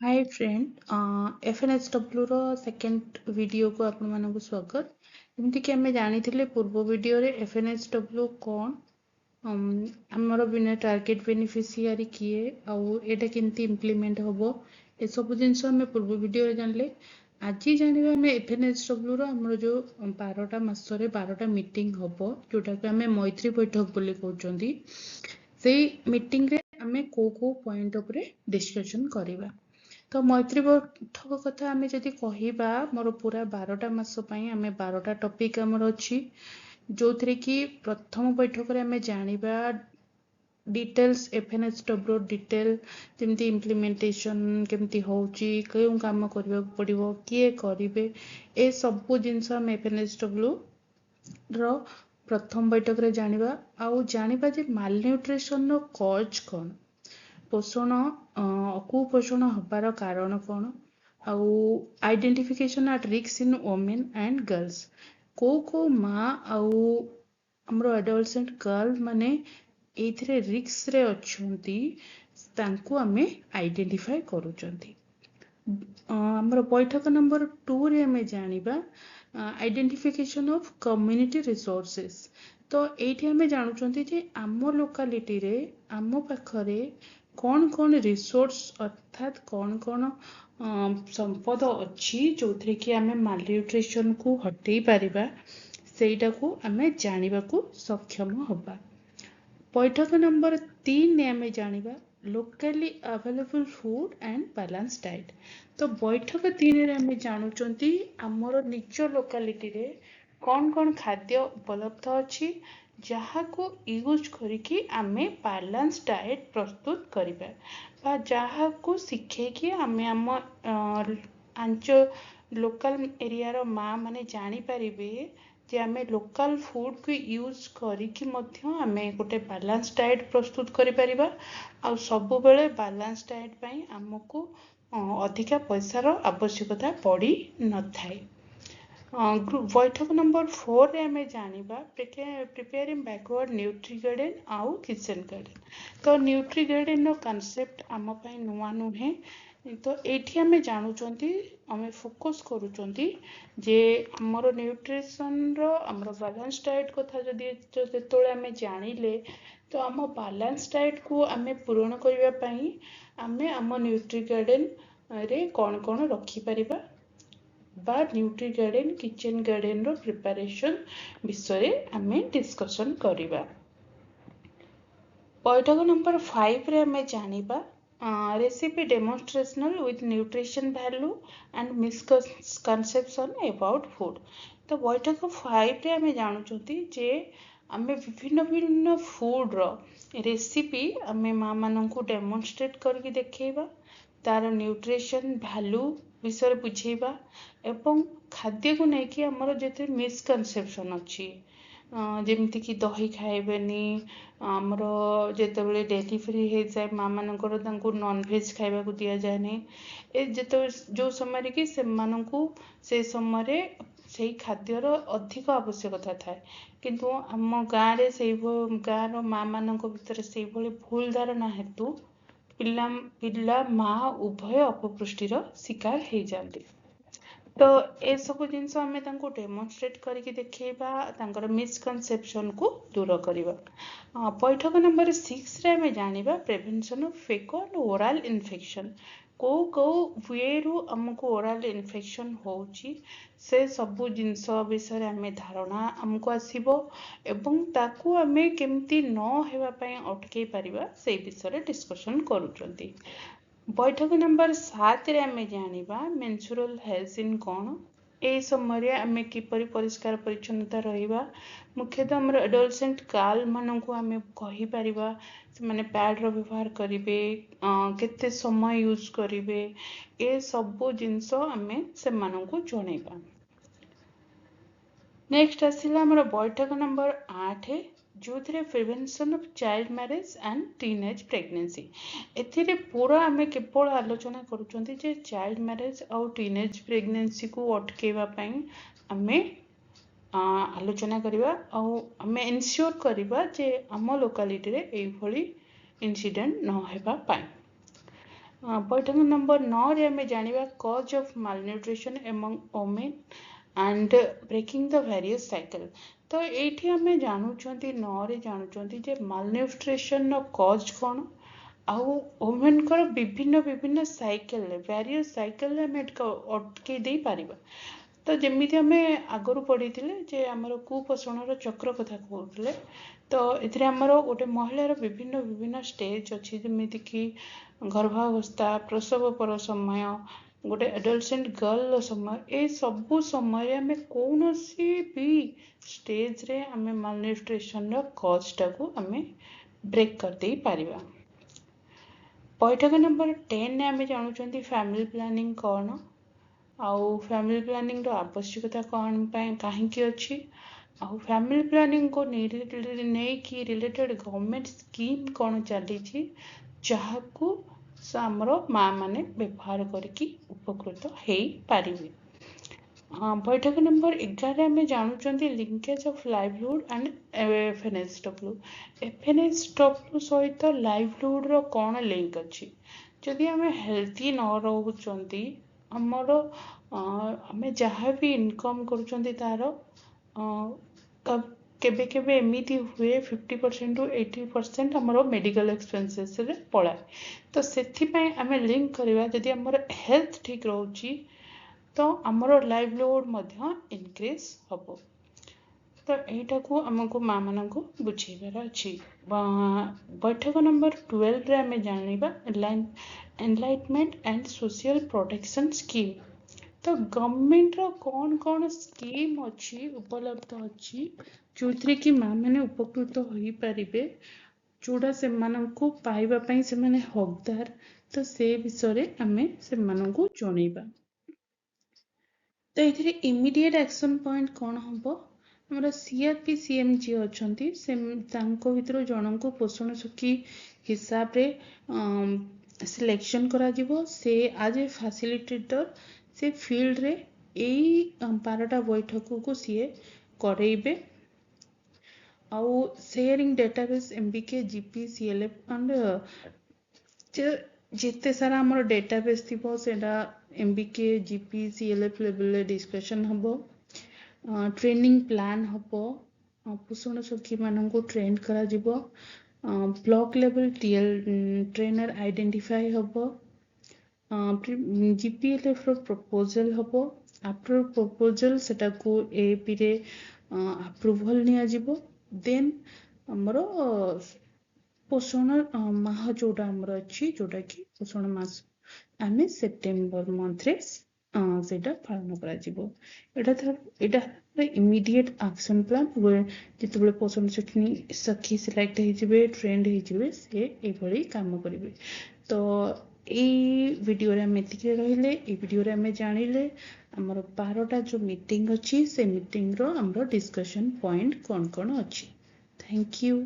हाय friend FNHW रो second video को आपण मानक स्वागत। जमती कि आम जानी पूर्व वीडियो रे एफएनएचडब्ल्यू कौन आमर बिना टार्गेट बेनिफिशियरी किए आउ एटा केमती इम्प्लीमेंट होबो ए सब जिनस आम पूर्व वीडियो रे जानले। आज जानिबा आम एफएनएचडब्ल्यू रो हमर जो 12टा मासरे 12टा मीटिंग होबो जोटा कि आम मैत्री बैठक बोली कहउचंदी। सेही मीटिंग रे आम को पॉइंट उपरे डिस्कशन करिबा। तो मैत्री बैठक कथा आम जदि कहवा मोर पूरा 12टा मास आम 12टा टॉपिक आमर अच्छी जो थी कि प्रथम बैठक रे आम जानिबा डिटेल्स एफएनएचडब्ल्यू डिटेल जमती इम्प्लीमेंटेशन केमती होउची केउ काम करबा पड़िबो किए करिवे ए सब जिनस आम एफएनएचडब्ल्यू रो प्रथम बैठक रे जानिबा आउ जानिबा जे मालन्यूट्रिशन रो कॉज कोन पोषण कुपोषण हबार कारण कौन आउ identification at risk in women and girls को माँ आउ हमरो एडोलसेंट गर्ल माने एथिरे रिस्क रे अछंती तांको आमे आइडेंटिफाई करूचंती। हमरो बैठक नंबर 2 रे हमें जानिबा आइडेंटिफिकेशन ऑफ कम्युनिटी रिसोर्सेस। तो एठी हमें जानुचंती जे आमो लोकालिटी रे आमो पाखरे कौन कौन रिसोर्स अर्थात कौन कौन संपद अच्छी जो थी कि आम मालन्यूट्रिशन को हटई पारिबा सेटा को आमे जानिबा को सक्षम होबा। बैठक नंबर 3 ने आमे जानिबा locally available food and balance diet. तो बैठक 3 रे आमे जानुचंती हमर निज लोकालिटी रे कौन कौन खाद्य उपलब्ध अच्छी जहाँ को यूज करिकी आमे बैलेंस डाइट प्रस्तुत करिबा बा जहाँ को शिखे कि आमे आम आंच लोकल एरिया रो माँ माने जानी पारिबे जे आमे लोकल फूड को यूज करिकी मध्य आमे गोटे बैलेंस डाइट प्रस्तुत करि परिबा। आ सब बेले बैलेंस डाइट पई हमको अधिका पैसार आवश्यकता पड़ी न थाए। बैठक नंबर 4 रे आमे जानिबा प्रिपेयरिंग बैकवर्ड न्यूट्री गार्डन आउ किचन गार्डन। तो न्यूट्री गार्डन रो कांसेप्ट आम पई नुआ नुहे। तो एठी आमे जानुचंती आमे फोकस करूचंती जे हमर न्यूट्रिशन रो हमर बैलेंस डाइट कथा जदि जेतोळे आमे जानिले तो आम बैलेंस डाइट को आमे पूर्ण करिवा पई आमे आम न्यूट्री गार्डन रे कौन कौन रखी परिबा बा न्यूट्री गार्डन किचन गार्डन रो प्रिपरेशन विषय आमे डिस्कशन करिबा। बैठक नंबर 5 रे आमे जानिबा recipe demonstrational with nutrition value and misconception about food. तो बैठक 5 रे आमे जानुचंती जे आमे विभिन्न फूड रो रेसिपी आमे माँ माननकु डेमोन्स्ट्रेट करके देखैबा तार न्यूट्रिशन वैल्यू विषय बुझेबा एवं खाद्य को लेकिन आमर जो मिसकनसेप्शन अच्छी जमती कि दही खाइबेनी आमर जितेबाला डेलीवरी हो जाए माँ मानकर नॉनवेज खाइबा को दि जाए नहीं ए जिते जो समय कि से समय से खाद्यर अधिक आवश्यकता थाए किंतु आम गाँव रे से गाँव माँ मान भीतर से भूल धारणा हेतु पिला माँ उभय अपपुष्टिर शिकार हो जाती। तो ए सब जिनस आमे तांको डेमोन्स्ट्रेट करके देखैबा मिसकनसेप्शन को दूर करवा। बैठक नंबर 6 रे आमे जानिबा प्रिवेंशन ऑफ फेको एंड ओरल इन्फेक्शन। को वे रु हमको ओरल इन्फेक्शन होउची से सबु जिनस विषय आमे धारणा हमको आसीबो एवं ताकू आमे केमती न हेबा पई अटकै परिबा से विषय डिस्कशन करूचंती। बैठक नंबर 7 रे आमे जानिबा मेंस्ट्रुअल हाइजीन कौन ए समय आमे किपरि परिष्कार परिच्छन्नता रहिबा मुख्यतः हमर एडोलसेंट गर्ल माननकु आमे कहि परिबा से माने पैड रो व्यवहार करिवे केते समय यूज करिवे ए सब जिनस आमे से माननकु जणैबा। नेक्स्ट आसिला हमर बैठक नंबर 8 जो थे prevention of child marriage and teenage pregnancy. एथिरे पूरा आमे केवल आलोचना करूचंती जे चाइल्ड मैरेज और टीनेज प्रेगनेंसी को अटकेवा पई आमे आलोचना करिबा और आमे इनश्योर करिबा जे आम लोकालिटी रे एई भली इंसिडेंट न हेबा पई। बैठक नंबर 9 रे आमे जानिबा cause of malnutrition among women and breaking the various cycle। तो एठी आमे जानुचंती 9 रे जानुचंती जे malnutrition नो कॉज कोन आउ वुमेन को विभिन्न विभिन्न साइकेल वेरियस साइकेल आमे अटके दे पारिबा। तो जेमिति आमे आगरु पढ़िथिले जे हमर कुपोषणर चक्र कथा कहउथिले। तो एथिरे हमर गोटे महिलार विभिन्न विभिन्न स्टेज अछि जेमिति कि गर्भावस्था प्रसव पर समय गोटे एडोलसेंट गर्ल समय ए सबु समय आमे कोनोसी भी स्टेज रे आमे मालन्यूट्रिशन रो कॉज टाको आमे ब्रेक कर दे पारिबा। बैठक नंबर 10 ने आमे जानुचंती फैमिली प्लानिंग कौन आउ फैमिली प्लानिंग रो आवश्यकता कौन पाए काहेकि अछि आउ फैमिली प्लानिंग को नै कि रिलेटेड गवर्नमेंट स्कीम कौन चली छी जहाकू हमरो माँ माने व्यवहार करके उपकृत हे पारिबे। बैठक नंबर 11 आमे जानुचंती लिंकेज ऑफ लाइवलीहुड एंड एफएनएसडब्ल्यू। एफएनएसडब्ल्यू सहित लाइवलीहुड रो कौन लिंक अछि जदि आमे हेल्थी न रहउचंती हमरो आमे जहाँ भी इनकम करूचंती तारो केबे केबे एमिति हुए 50% टू 80% हमरो मेडिकल एक्सपेंसेस रे पड़ाए। तो सेथि पय आमे लिंक करबा जदि हमरो हेल्थ ठीक रहउची तो हमरो लाइवलीहुड मध्य इनक्रीज हबो। तो एटा को हमको माँ मानन को बुझेबार अछि। बैठक नंबर 12 रे आमे जानिबा enlightenment and social protection scheme. तो गवर्नमेंट रो कौन कौन स्कीम अछि उपलब्ध अछि जोथरे कि माँ माने उपकृत होई पारिबे जोड़ा से माननको पाइबा पई से माने हकदार। तो से विषय रे आमे से माननको जणैबा। तो एथिरे इमीडिएट एक्शन पॉइंट कौन हबो हमर सीआरपी सीएम जी अछंती से तांको भितर जननको पोषण सखी हिसाब रे सिलेक्शन करा जिवो से आज ए फैसिलिटेटर से फील्ड रे एई 12टा बैठक को सीए करेइबे आउ sharing database MBK GP CLF and जेते सारा हमर डेटाबेस थिबो सेडा MBK GP CLF level discussion हबो। ट्रेनिंग प्लान हबो पोषण सखी माननको ट्रेन करा जिवो block level TL trainer identify हबो जीपीएलएफ रो प्रपोजल हबो आफ्टर प्रपोजल सेटा को एपी रे अप्रूवल निया जिवो देन हमरो पोषण माह जोड़ा हमर अछि जोड़ा कि पोषण मास आमे सेप्टेम्बर मंथ रे सेटा पालन करा जिवो। एटा इमीडिएट एक्शन प्लान जिते पोषण सखी सिलेक्ट हो ट्रेंड हो से एभली काम करेंगे। तो यही वीडियो रे आम एतिके रहिले ए वीडियो रे आम जानिले हमर 12टा जो मीटिंग अच्छी से मीटिंग रो हमर डिस्कशन पॉइंट कौन कौन अच्छी। Thank you.